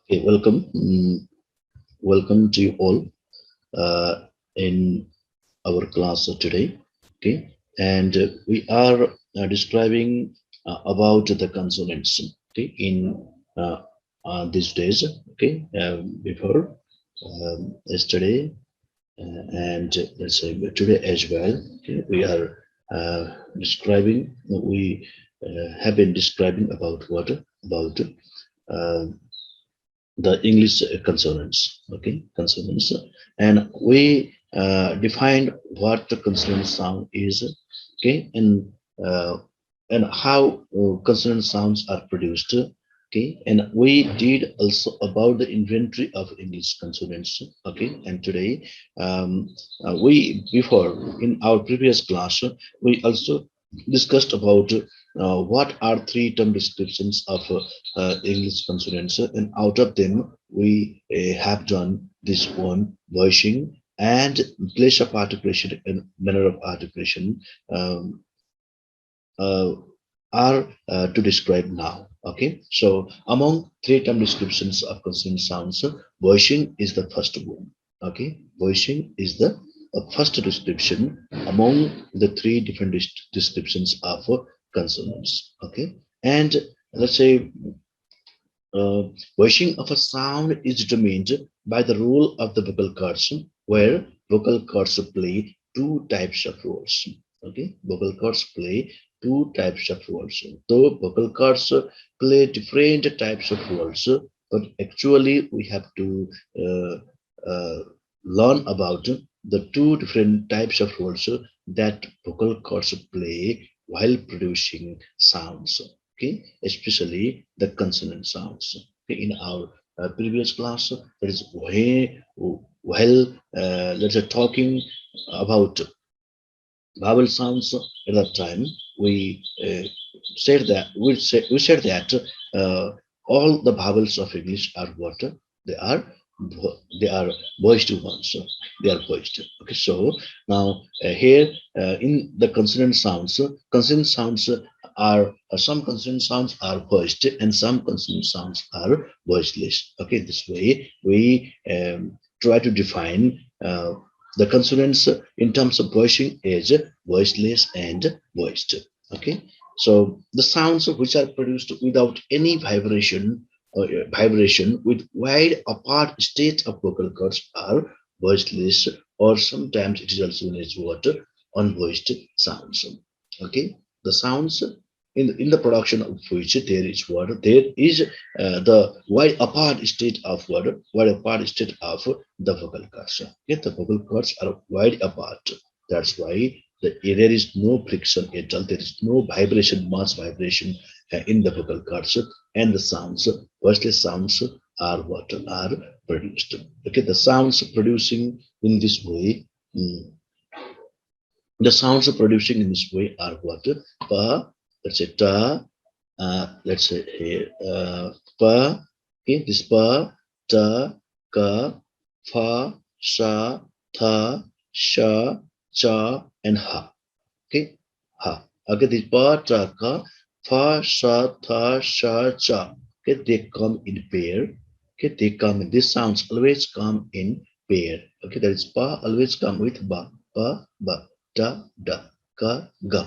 Okay, welcome. Welcome to you all in our class today. Okay, and we are describing about the consonants. Okay, in these days. Okay, before yesterday and let's say today as well. Okay, we are describing. We have been describing about what about. Uh, the English consonants, okay, consonants, and we defined what the consonant sound is, okay, uh, and how consonant sounds are produced, okay, and we did also about the inventory of English consonants, okay, and today we before in our previous class we also discussed about what are three term descriptions of English consonants, and out of them we have done this one voicing and place of articulation and manner of articulation um, uh, are to describe now. Okay, so among three term descriptions of consonant sounds, voicing is the first one. Okay, voicing is the first description among the three different descriptions of consonants. Okay, and let's say uh, voicing of a sound is determined by the role of the vocal cords, where vocal cords play two types of roles. Okay, vocal cords play two types of roles. Though vocal cords play different types of roles, but actually we have to learn about the two different types of roles that vocal cords play while producing sounds, okay, especially the consonant sounds. Okay, in our previous class, that is while let's say talking about vowel sounds at that time, we said that all the vowels of English are what they are they are voiced ones. They are voiced. Okay, so now here in the consonant sounds are some consonant sounds are voiced and some consonant sounds are voiceless. Okay, this way we try to define the consonants in terms of voicing is voiceless and voiced. Okay, so the sounds which are produced without any vibration or vibration with wide apart state of vocal cords are voiceless, or sometimes it is also known as what unvoiced sounds. Okay, the sounds in the production of which there is what there is the wide apart state of what wide apart state of the vocal cords. Okay, the vocal cords are wide apart. That's why there is no friction at all. There is no vibration, mass vibration in the vocal cords, and the sounds, voiceless sounds, are what are produced. Okay, the sounds producing in this way. The sounds of producing in this way are what? Pa, let's say ta, let's say here, pa, okay, this pa, ta, ka, fa, sha, tha, sha, cha, and ha. Okay, ha. Okay, this pa, ta, ka, fa, sha, tha, sha, cha. Okay, they come in pair. Okay, they come in, these sounds always come in pair. Okay, that is pa always come with ba, pa, ba, da, da, ka, ga.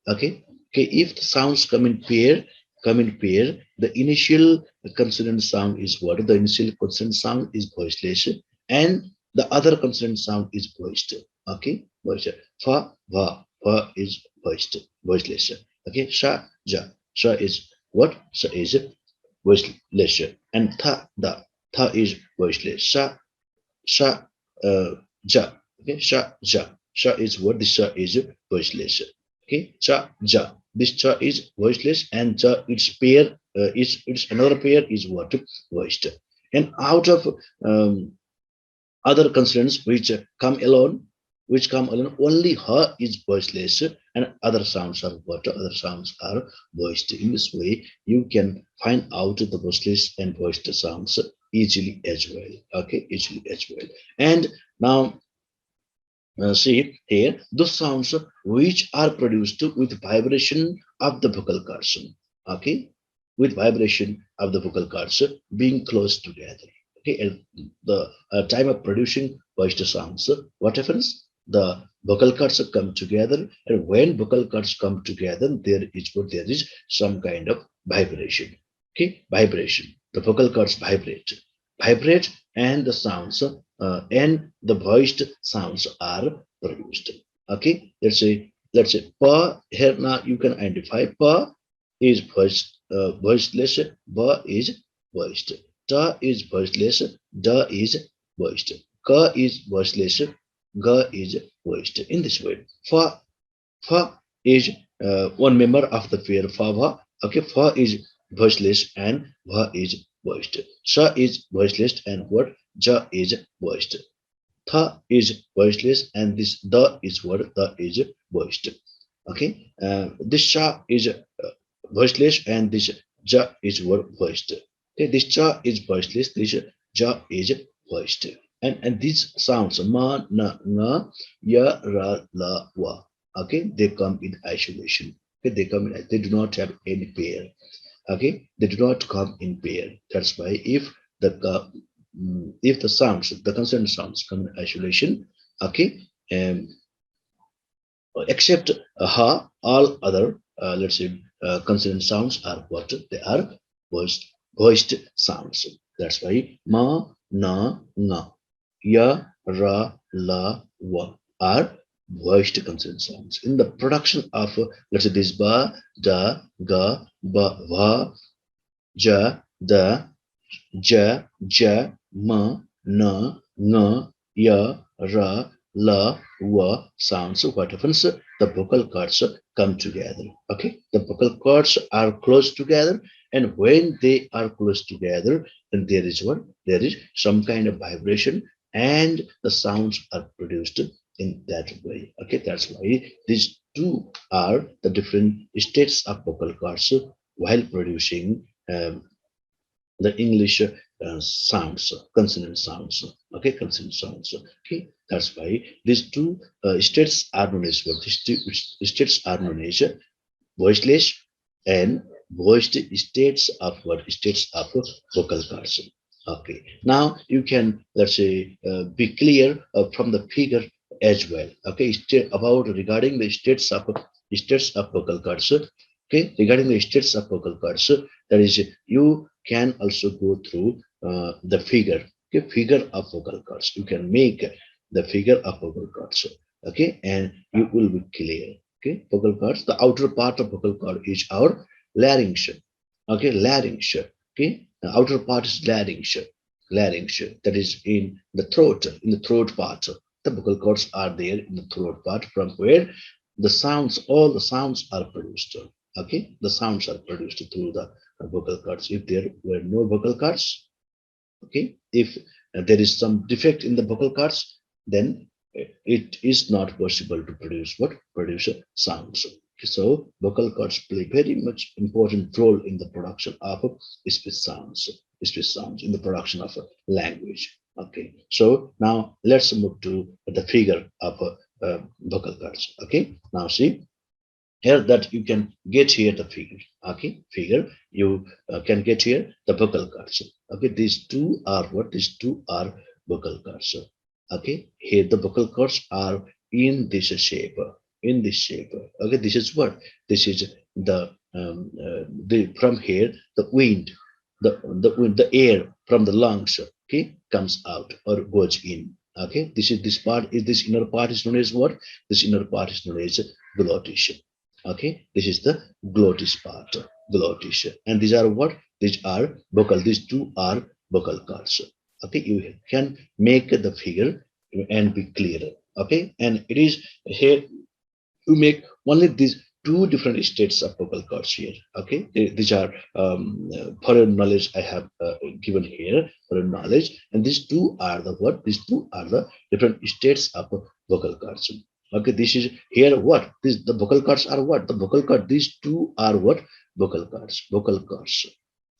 Okay, okay, if the sounds come in pair, the initial consonant sound is what? The initial consonant sound is voiceless, and the other consonant sound is voiced. Okay, voiced. Fa, va, fa is voiced, voiceless. Okay, sha, ja, sha is what? Sha is voiceless, and tha, da, tha is voiceless. Sha, sha, ja. Okay, sha, ja. Sha is what? This sha is voiceless. Okay, cha, ja. This cha is voiceless, and cha its pair is its another pair is what? Voiced. And out of other consonants which come alone, only her is voiceless, and other sounds are what? Other sounds are voiced. In this way, you can find out the voiceless and voiced sounds easily as well. Okay, easily as well. And now see here, those sounds which are produced with vibration of the vocal cords. Okay, with vibration of the vocal cords being close together. Okay, and the time of producing voiced sounds, what happens? The vocal cords come together, and when vocal cords come together, there is some kind of vibration. Okay, vibration. The vocal cords vibrate, and the sounds and the voiced sounds are produced. Okay, let's say pa. Here now you can identify pa is voiceless, ba is voiced, ta is voiceless, da is voiced, ka is voiceless, ga is voiced. In this way, fa is one member of the pair fa va. Okay, fa is voiceless and va is voiced. Sa is voiceless and what? Ja is voiced. Tha is voiceless and this the is what? The is voiced. Okay, this sha is voiceless and this ja is what? Voiced. Okay, this cha is voiceless, this ja is voiced. And these sounds ma, na, nga, ya, ra, la, wa. Okay, they come in isolation. Okay, they do not have any pair. Okay, they do not come in pair. That's why if the sounds, the consonant sounds come in isolation, okay, except ha, all other let's say consonant sounds are what? They are voiced sounds. That's why ma, na, nga, ya, ra, la, wa are voiced consonant sounds. In the production of let's say this ba, da, ga, ba, va, ja, da, ja, ja, ma, na, nga, ya, ra, la, wa sounds. So what happens? The vocal cords come together. Okay, the vocal cords are close together, and when they are close together, then there is what? There is some kind of vibration, and the sounds are produced in that way. Okay, that's why these two are the different states of vocal cords while producing the English sounds, consonant sounds. Okay, consonant sounds. Okay, that's why these two states are known as what? These two states are known as voiceless and voiced states of what? States of vocal cords. Okay, now you can, let's say, be clear from the figure as well. Okay, about regarding the states of vocal cords. Okay, regarding the states of vocal cords, that is, you can also go through the figure. Okay, figure of vocal cords. You can make the figure of vocal cords. Okay, and you will be clear. Okay, vocal cords. The outer part of vocal cord is our larynx. Okay, larynx. Okay, the outer part is larynx. Larynx. That is in the throat. In the throat part, the vocal cords are there in the throat part, from where the sounds, all the sounds are produced. Okay, the sounds are produced through the vocal cords. If there were no vocal cords, okay, if there is some defect in the vocal cords, then it is not possible to produce what? Produce sounds. So vocal cords play very much important role in the production of speech sounds in the production of language. Okay, so now let's move to the figure of vocal cords. Okay, now see here that you can get here the figure. Okay, figure you can get here the vocal cords. Okay, these two are what? These two are vocal cords. Okay, here the vocal cords are in this shape. In this shape. Okay, this is what? This is the from here the wind, the wind, the air from the lungs. Okay, comes out or goes in. Okay, this part is, this inner part is known as what? This inner part is known as glottis. Okay, this is the glottis part, glottis, and these are what? These are vocal. These two are vocal cords. Okay, you can make the figure and be clear. Okay, and it is here to make only these two different states of vocal cords here. Okay, these are for your knowledge I have given here for your knowledge, and these two are the what? These two are the different states of vocal cords. Okay, this is here what? This, the vocal cords are what? The vocal cord. These two are what? Vocal cords. Vocal cords.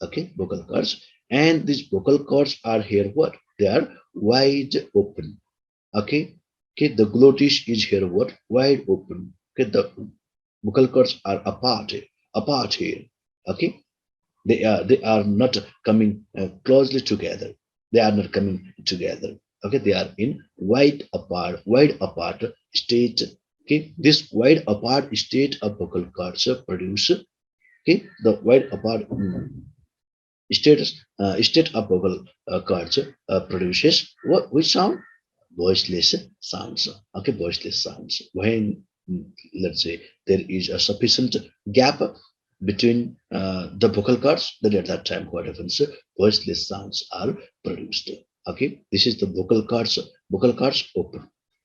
Okay, vocal cords, and these vocal cords are here what? They are wide open. Okay, okay. The glottis is here what? Wide open. Okay, the vocal cords are apart here. Okay, They are not coming closely together. They are not coming together. Okay, they are in wide apart state. Okay, this wide apart state of vocal cords produce. Okay, the wide apart state of vocal cords produces which sound? Voiceless sounds. Okay, voiceless sounds. When let's say there is a sufficient gap between the vocal cords, then at that time what happens? Voiceless sounds are produced. Okay, this is the vocal cords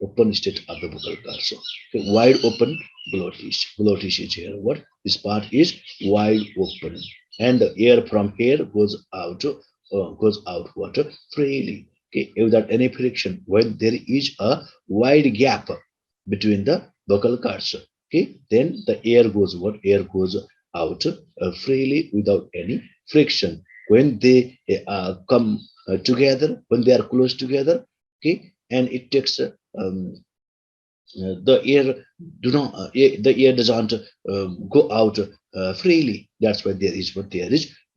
open state of the vocal cords. Okay, wide open glottis. Glottis is here. What this part is wide open, and the air from here goes outward freely. Okay, without any friction. When there is a wide gap between the vocal cords, okay, then the air goes what? Air goes out freely without any friction. When they come together, when they are close together, okay, and it takes the air the air doesn't go out freely. That's why there is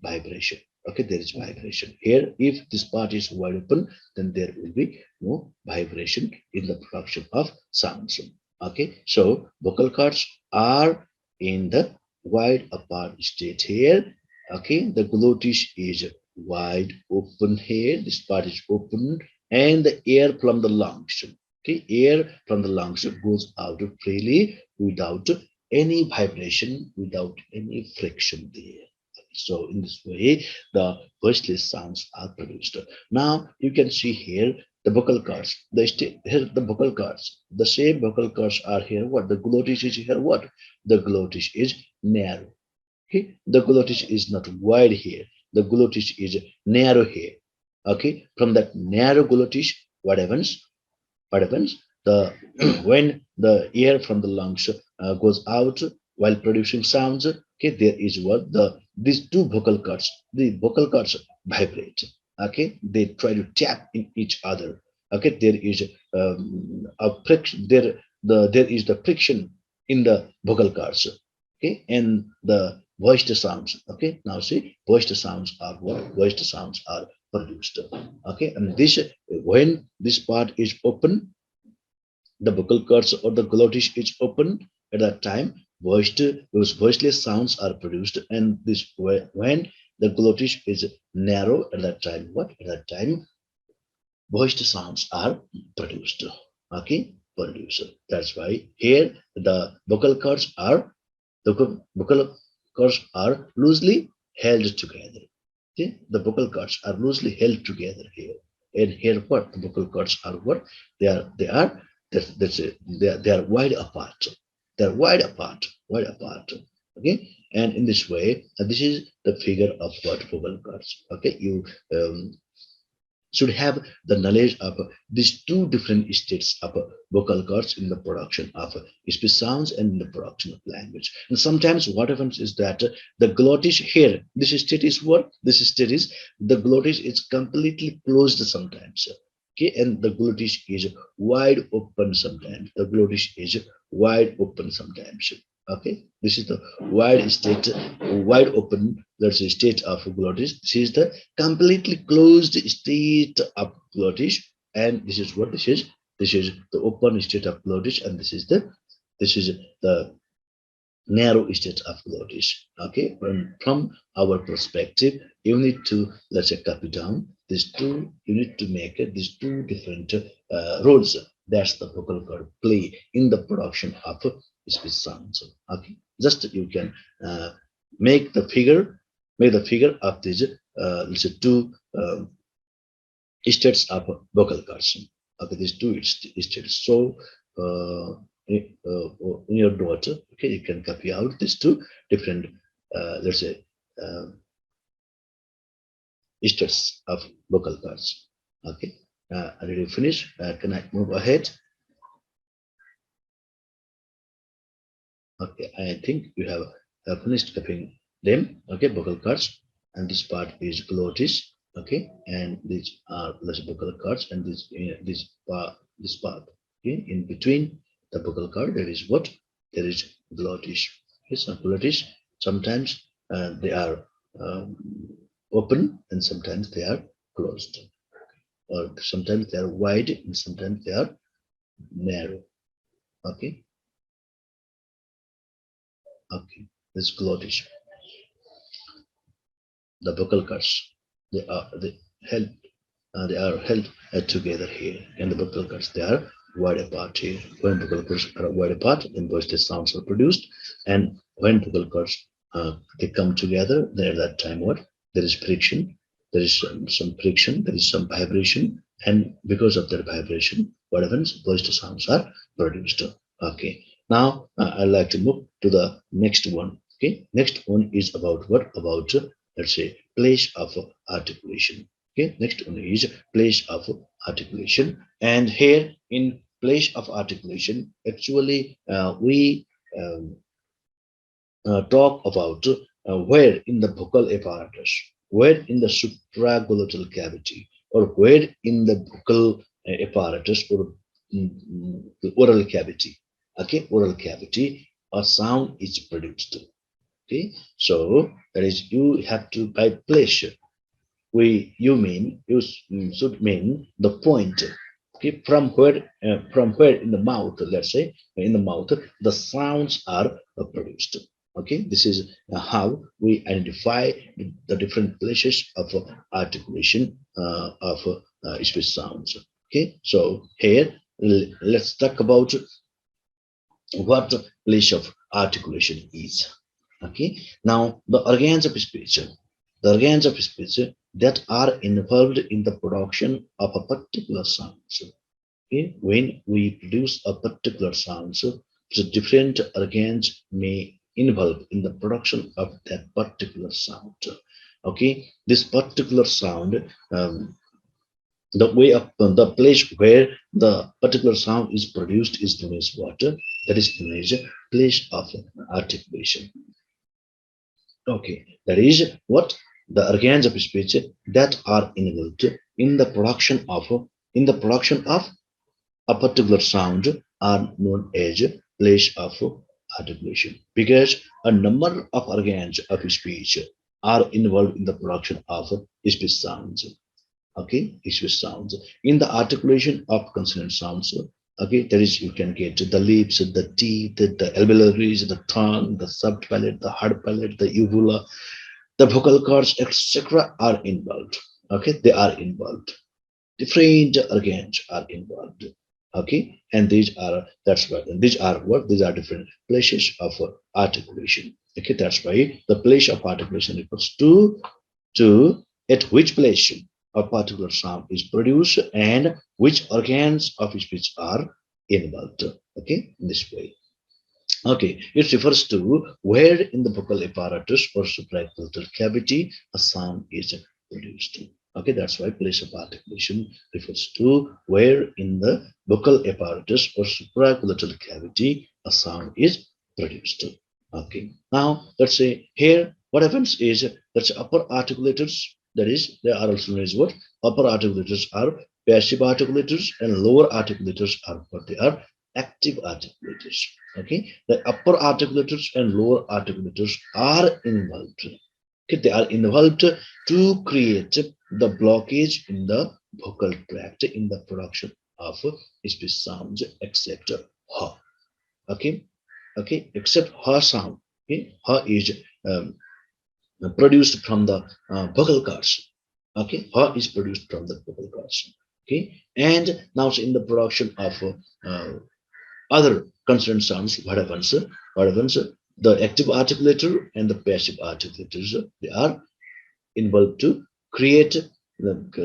vibration. Okay, there is vibration here. If this part is wide open, then there will be no vibration in the production of sounds. Okay, so vocal cords are in the wide apart state here. Okay, the glottis is wide open here. This part is open, and the air from the lungs, okay, air from the lungs goes out freely without any vibration, without any friction there. So in this way, the voiceless sounds are produced. Now you can see here the vocal cords. Here the vocal cords. The same vocal cords are here. What? The glottis is here. What? The glottis is narrow. Okay, the glottis is not wide here. The glottis is narrow here. Okay, from that narrow glottis, what happens? What happens? The when the air from the lungs goes out while producing sounds, okay, there is what? These two vocal cords, the vocal cords vibrate. Okay, they try to tap in each other. Okay, there is a friction there is the friction in the vocal cords. Okay, and the voiced sounds. Okay, now see, voiced sounds are what? Voiced sounds are produced. Okay, and this when this part is open, the vocal cords or the glottis is open. At that time, those voiceless sounds are produced. And this when the glottis is narrow, at that time, what? At that time, voiced sounds are produced. Okay, produced. That's why here the vocal cords are loosely held together. Okay, the vocal cords are loosely held together here. And here, what? The vocal cords are what? They are that's it. They are wide apart. They're wide apart. Okay, and in this way, this is the figure of what? Vocal cords. Okay, you should have the knowledge of these two different states of vocal cords in the production of speech sounds and in the production of language. And sometimes what happens is that the glottis here, this state is what? This state is the glottis is completely closed sometimes. Okay, and the glottis is wide open sometimes. The glottis is wide open sometimes. Okay, this is the wide open, let's say, state of glottis. This is the completely closed state of glottis, and this is what this is. This is the open state of glottis, and this is the narrow state of glottis. Okay, from our perspective, you need to, let's say, copy down these two. You need to make these two different roles. That's the vocal cord play in the production of speech sounds. Okay, just you can make the figure of these let's say two states of vocal cords. Okay, these two states. So in your note, okay, you can copy out these two different let's say states of vocal cords. Okay, are you finished? Can I move ahead? Okay, I think you have finished copying them. Okay, vocal cords, and this part is glottis. Okay, and these are less vocal cords, and this part. Okay, in between the vocal cord, there is what? There is glottis. Okay, so glottis sometimes they are open and sometimes they are closed, or sometimes they are wide and sometimes they are narrow. Okay, okay. This glottis, the vocal cords, they are held together here, and the vocal cords they are wide apart here. When vocal cords are wide apart, then voiceless sounds are produced, and when vocal cords they come together, then at that time what there is friction, there is some friction, there is some vibration, and because of that vibration, what happens? Voiceless sounds are produced. Okay. Now I'd like to move to the next one. Okay, next one is about what? About let's say place of articulation. Okay, next one is place of articulation, and here in place of articulation, actually we um, talk about where in the vocal apparatus, where in the supraglottal cavity, or where in the vocal apparatus, or the oral cavity. Okay, oral cavity, a sound is produced. Okay, so that is you have to by place you should mean the point, okay, from where in the mouth, let's say in the mouth the sounds are produced. Okay, this is how we identify the different places of articulation of speech sounds. Okay, so here let's talk about what place of articulation is. Okay, now the organs of speech, the organs of speech that are involved in the production of a particular sound. Okay, when we produce a particular sound, the different organs may involve in the production of that particular sound. Okay, this particular sound, the way of the place where the particular sound is produced is known as what? That is known as place of articulation. Okay, that is what the organs of speech that are involved in the production of a particular sound are known as place of articulation, because a number of organs of speech are involved in the production of speech sounds. Okay, speech sounds in the articulation of consonant sounds. Okay, there is you can get the lips, the teeth, the alveolaries, the tongue, the soft palate, the hard palate, the uvula, the vocal cords, etc. are involved. Okay, they are involved. Different organs are involved. Okay, and these are what these are different places of articulation. Okay, that's why the place of articulation refers to at which place a particular sound is produced and which organs of speech are involved. Okay, in this way. Okay, it refers to where in the vocal apparatus or supraglottal cavity a sound is produced. Okay, that's why place of articulation refers to where in the vocal apparatus or supraglottal cavity a sound is produced. Okay, now let's say here what happens is that's upper articulators, that is they are also known as what? Upper articulators are passive articulators and lower articulators are what they are? Active articulators. Okay, the upper articulators and lower articulators are involved. Okay, they are involved to create the blockage in the vocal tract in the production of speech sounds except ha. Okay, okay, except ha sound. Okay, ha is produced from the vocal cords. Okay, ha is produced from the vocal cords. Okay, and now in the production of other consonant sounds, what happens? What happens? The active articulator and the passive articulators, they are involved to create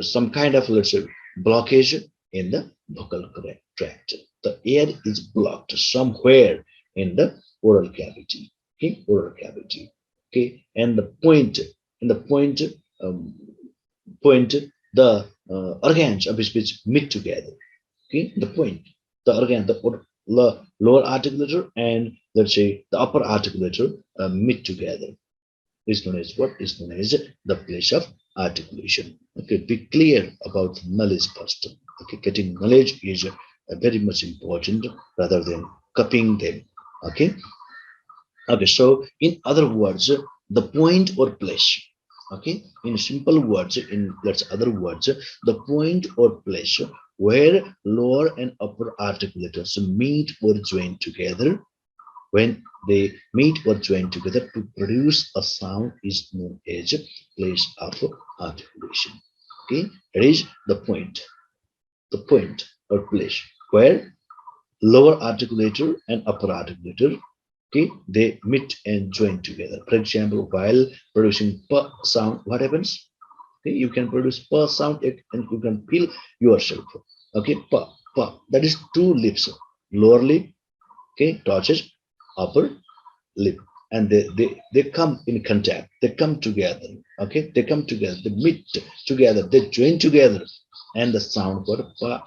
some kind of, let's say, blockage in the vocal tract. The air is blocked somewhere in the oral cavity. Okay, oral cavity. Okay, and the point, in the um, point, the organs of speech meet together. Okay, the point, the organ, the lower articulator and let's say the upper articulator meet together is known as what? Is known as the place of articulation. Okay, be clear about knowledge first. Okay, getting knowledge is very much important rather than copying them. Okay, okay. So in other words, the point or place. Okay, in simple words, in let's other words, the point or place where lower and upper articulators meet or join together. When they meet or join together to produce a sound is known as place of articulation. Okay, it is the point or place where lower articulator and upper articulator, okay, they meet and join together. For example, while producing p sound, what happens? Okay, you can produce p sound and you can feel yourself. Okay, p, that is two lips, lower lip, okay, touches upper lip, and they come in contact, they come together. Okay, they come together, they meet together, they join together, and the sound for pa,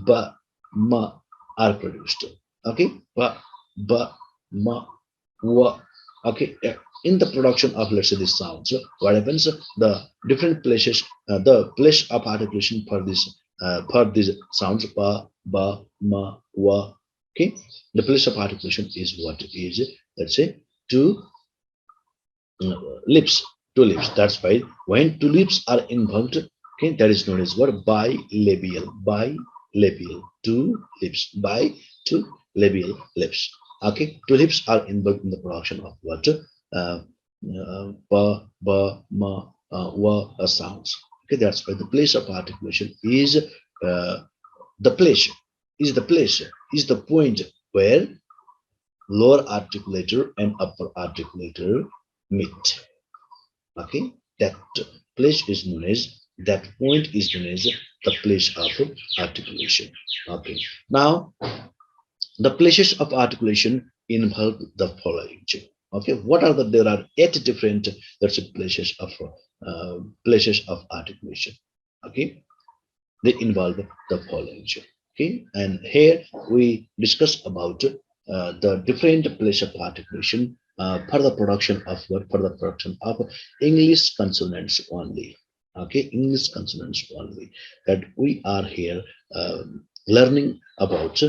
ba, ma are produced. Okay, pa, ba, ma, wa. Okay, in the production of, let's say, this sound, so what happens, the different places, the place of articulation for these sounds, pa, ba, ma, wa. Okay, the place of articulation is what is, let's say, two uh, lips, two lips. That's why when two lips are involved, okay, that is known as what, bilabial, bilabial, two lips, by two labial lips. Okay, two lips are involved in the production of what, ba, ba, ma, wa sounds. Okay, that's why the place of articulation is the place, is the point where lower articulator and upper articulator meet. Okay, that place is known as, that point is known as the place of articulation. Okay, now the places of articulation involve the following. Okay, what are the, there are 8 different, that's places of articulation. Okay, they involve the following. Okay, and here we discuss about the different place of articulation for the production of what, for the production of English consonants only. Okay, English consonants only, that we are here learning about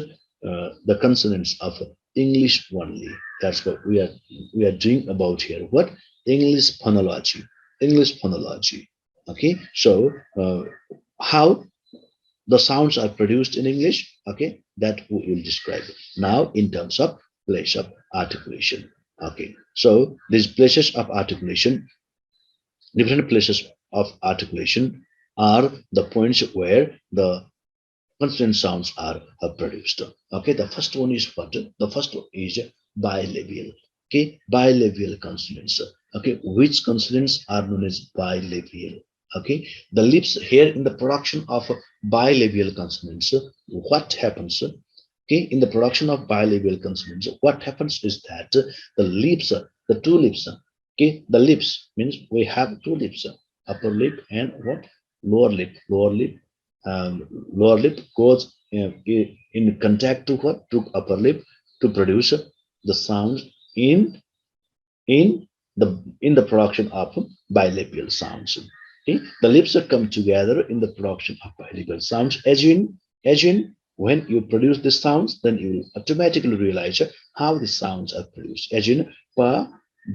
the consonants of English only. That's what we are doing about here. What, English phonology, English phonology. Okay, so how the sounds are produced in English, okay, that we will describe now in terms of place of articulation. Okay, so these places of articulation, different places of articulation are the points where the consonant sounds are produced. Okay, the first one is what? The first one is bilabial. Okay, bilabial consonants. Okay, which consonants are known as bilabial? Okay, the lips here in the production of bilabial consonants, what happens? Okay, in the production of bilabial consonants, what happens is that the lips, the two lips, okay, the lips means we have two lips, upper lip and what, lower lip, lower lip goes in contact to what, to upper lip to produce the sounds in in the production of bilabial sounds. Okay? The lips that come together in the production of bilabial sounds. As in, when you produce the sounds, then you will automatically realize how the sounds are produced. As in, pa,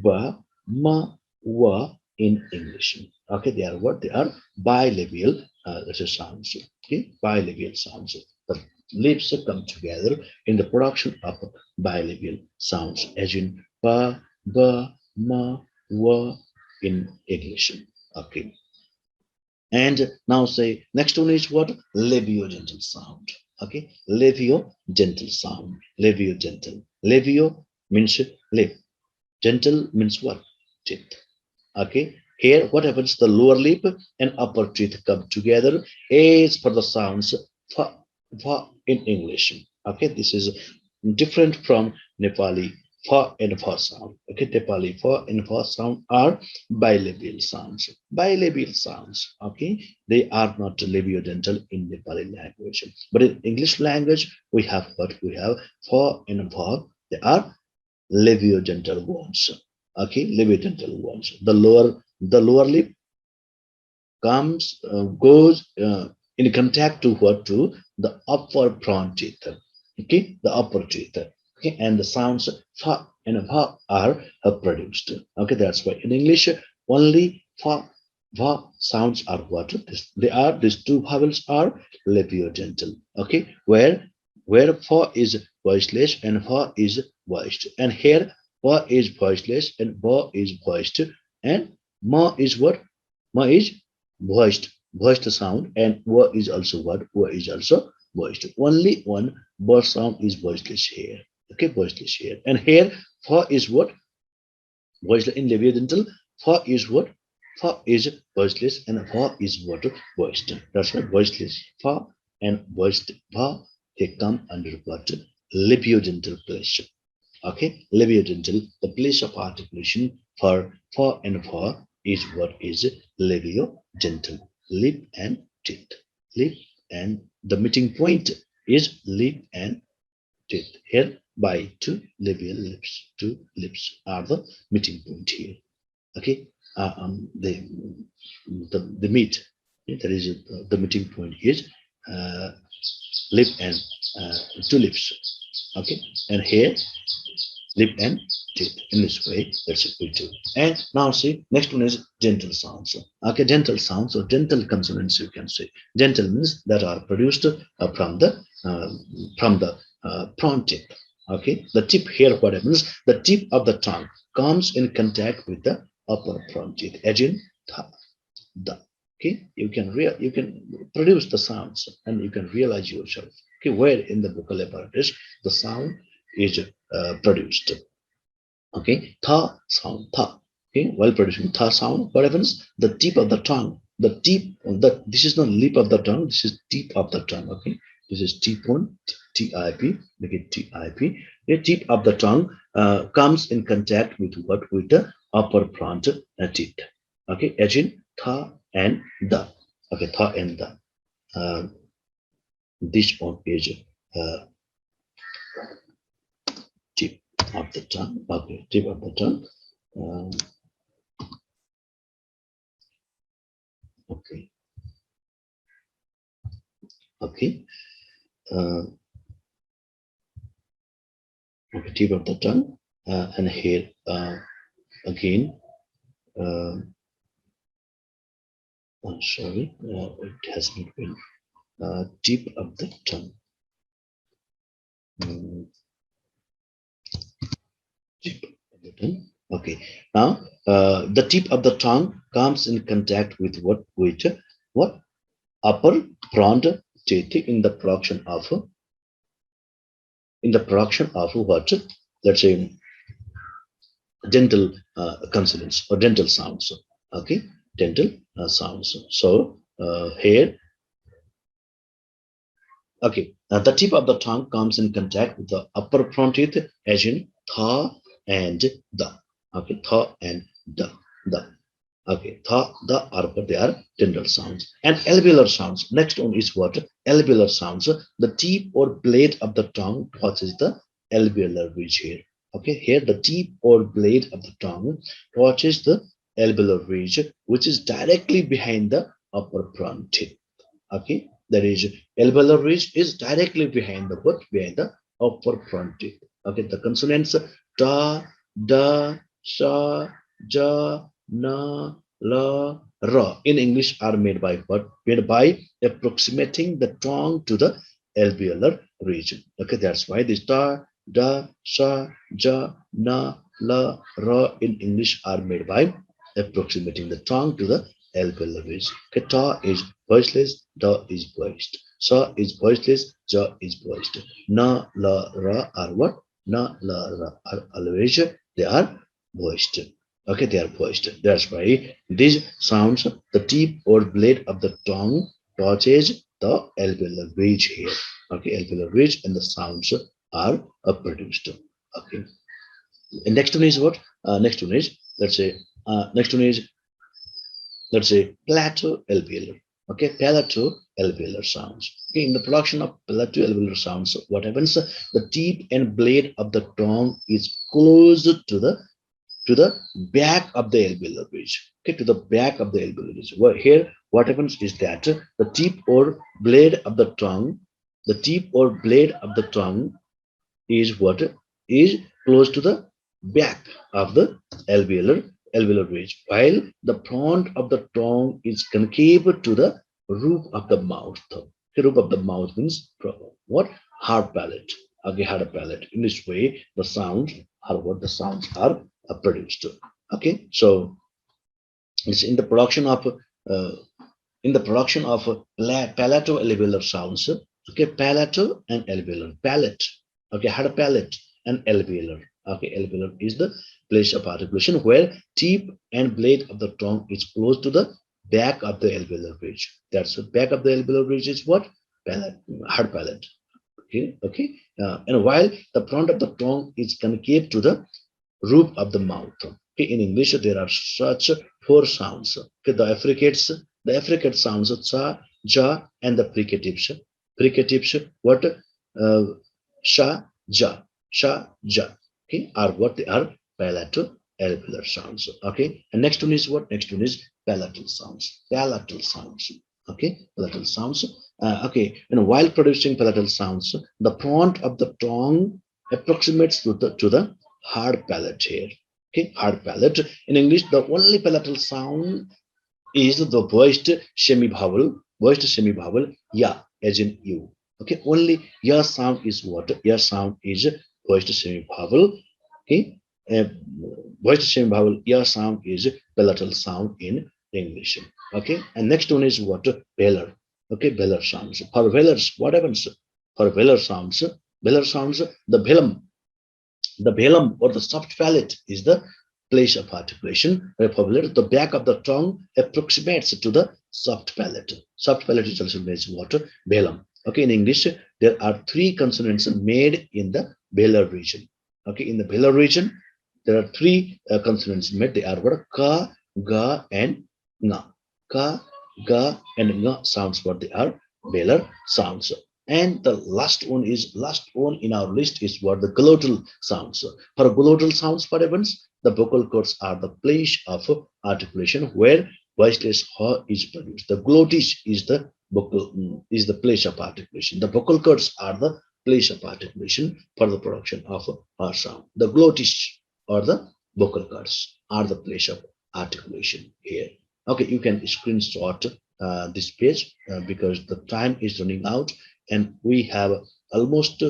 ba, ma, wa in English. Okay, they are what? They are bilabial sounds. Okay, bilabial sounds. The lips come together in the production of bilabial sounds, as in pa, ba, ma, wa in English. Okay. And now say next one is what? Labiodental sound. Okay, labiodental sound. Labiodental. Labio means lip. Dental means what? Teeth. Okay. Here, what happens? The lower lip and upper teeth come together as per the sounds fa, fa in English. Okay, this is different from Nepali fa and fa sound. Okay, Nepali fa and fa sound are bilabial sounds. Bilabial sounds. Okay, they are not labiodental in Nepali language, but in English language we have what, we have fa and fa. They are labiodental ones. Okay, labiodental ones. The lower lip comes goes in contact to what, to the upper front teeth. Okay, the upper teeth. Okay, and the sounds fa and fa are produced. Okay, that's why in English only fa Va sounds are what? These two vowels are labiodental. Okay, where fa is voiceless and va is voiced, and here va is voiceless and va is voiced, and ma is what? Ma is voiced sound, and va is also what? Va is also voiced. Only one ba sound is voiceless here. Okay, voiceless here, and here fa is what? Voiceless in labiodental. Fa is what? Fa is voiceless and fa is what? Voiced. That's why voiceless fa and voiced fa, they come under what? Labiodental place. Okay, labiodental, the place of articulation for fa and fa is what is labiodental. Lip and teeth. Lip and the meeting point is lip and teeth. Here by two labial lips. Two lips are the meeting point here. Okay, the meet, that is the meeting point is uh, lip and two lips. Okay, and here lip and teeth. In this way, that's what we do. And now see, next one is dental sounds. Okay, dental sounds or dental consonants, you can say. Dental means that are produced from the front tip. Okay, the tip here, what happens? The tip of the tongue comes in contact with the upper front teeth, as in tha, the. Okay, you can produce the sounds and you can realize yourself. Okay, where in the vocal apparatus the sound is produced. Okay, tha sound, tha. Okay, while producing tha sound, what happens? The tip of the tongue, the tip, this is not lip of the tongue, this is tip of the tongue. Okay, this is tip on, tip, make it tip. The tip of the tongue comes in contact with what? With the upper front teeth. Okay, as in tha and the. Okay, tha and the. Uh, this one is uh, tip of the tongue. Okay, tip of the tongue. Um, okay, okay. Uh, okay, tip of the tongue, and here again. Uh, sorry, it has not been tip of the tongue. Mm, tip of the tongue. Okay, now the tip of the tongue comes in contact with what? With what? Upper front teeth in the production of what? Let's say dental consonants or dental sounds. Okay, dental sounds. So here, okay, the tip of the tongue comes in contact with the upper front teeth, as in tha and the. Okay, tha and the. Okay, tha, the are what? They are dental sounds. And alveolar sounds. Next one is what? Alveolar sounds. The tip or blade of the tongue touches the alveolar ridge here. Okay, here the tip or blade of the tongue touches the alveolar ridge, which is directly behind the upper front teeth. Okay, that is alveolar ridge is directly behind the what? Behind the upper front teeth. Okay, the consonants da, da, sha, ja, na, la, ra in English are made by what? Made by approximating the tongue to the alveolar region. Okay, that's why this da, da, sha, ja, na, la, ra in English are made by approximating the tongue to the alveolar region. Okay, ta is voiceless, da is voiced. Sa is voiceless, ja is voiced. Na, la, ra are what? Na, la, ra are always, they are voiced. Okay, they are voiced. That's why these sounds, the tip or blade of the tongue touches the alveolar ridge here. Okay, alveolar ridge and the sounds are produced. Okay. And next one is what? Next one is, next one is, let's say, Palato Alveolar. Okay, Palato Alveolar sounds. Okay, in the production of Palato Alveolar sounds, what happens? The tip and blade of the tongue is close to the back of the alveolar ridge. Okay, to the back of the alveolar ridge. Well, here, what happens is that the tip or blade of the tongue, the tip or blade of the tongue is what? Is close to the back of the alveolar alveolar ridge, while the front of the tongue is concave to the roof of the mouth. The roof of the mouth means what? Hard palate. Okay, hard palate. In this way, the sounds are what the sounds are produced. Okay, so it's in the production of palato alveolar sounds. Okay, palato and alveolar. Palate. Okay, hard palate and alveolar. Okay, alveolar is the place of articulation where tip and blade of the tongue is close to the back of the alveolar ridge. That's the back of the alveolar ridge is what? Palate, hard palate. Okay, okay. And while the front of the tongue is concave to the roof of the mouth. Okay, in English, there are such four sounds. Okay, the affricate sounds, cha, ja, and the fricatives. Fricatives, what? Sha, ja, sha, ja. Okay, are what they are palatal alveolar sounds. Okay, and next one is what? Next one is palatal sounds. Palatal sounds. Okay, palatal sounds. Okay, and while producing palatal sounds, the front of the tongue approximates to the hard palate here. Okay, hard palate. In English, the only palatal sound is the voiced semi-vowel ya, as in you. Okay, only ya sound is what? Ya sound is voiced semi-vowel. Okay, uh, voiced semi-vowel ya sound is palatal sound in English. Okay, and next one is what? Velar. Okay, velar sounds. For velars, what happens? For velar sounds, the velum or the soft palate is the place of articulation. The back of the tongue approximates to the soft palate. Soft palate is also known as what? Velum. Okay, in English, there are three consonants made in the velar region. Okay, in the velar region, there are three consonants made. They are what? Ka, ga, and nga. Ka, ga, and nga sounds what they are velar sounds. And the last one in our list is what? The glottal sounds. For glottal sounds, what happens? The vocal cords are the place of articulation where voiceless h is produced. The glottis is the is the place of articulation. The vocal cords are the place of articulation for the production of r sound. The glottis or the vocal cords are the place of articulation here. Okay, you can screenshot this page because the time is running out and we have almost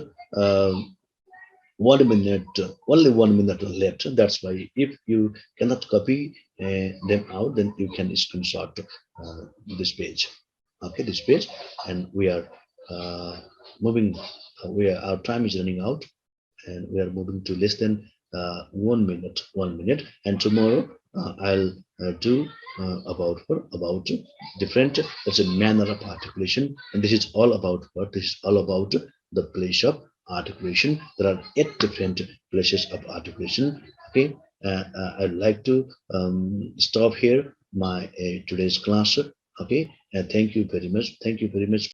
1 minute, only 1 minute left. That's why if you cannot copy them out, then you can screenshot this page. Okay, this page, and we are moving. Our time is running out, and we are moving to less than 1 minute. 1 minute, and tomorrow I'll do about different. That's a manner of articulation, and this is all about what? This is all about the place of articulation. There are 8 different places of articulation. Okay, I'd like to stop here my today's class. Okay, and thank you very much. Thank you very much.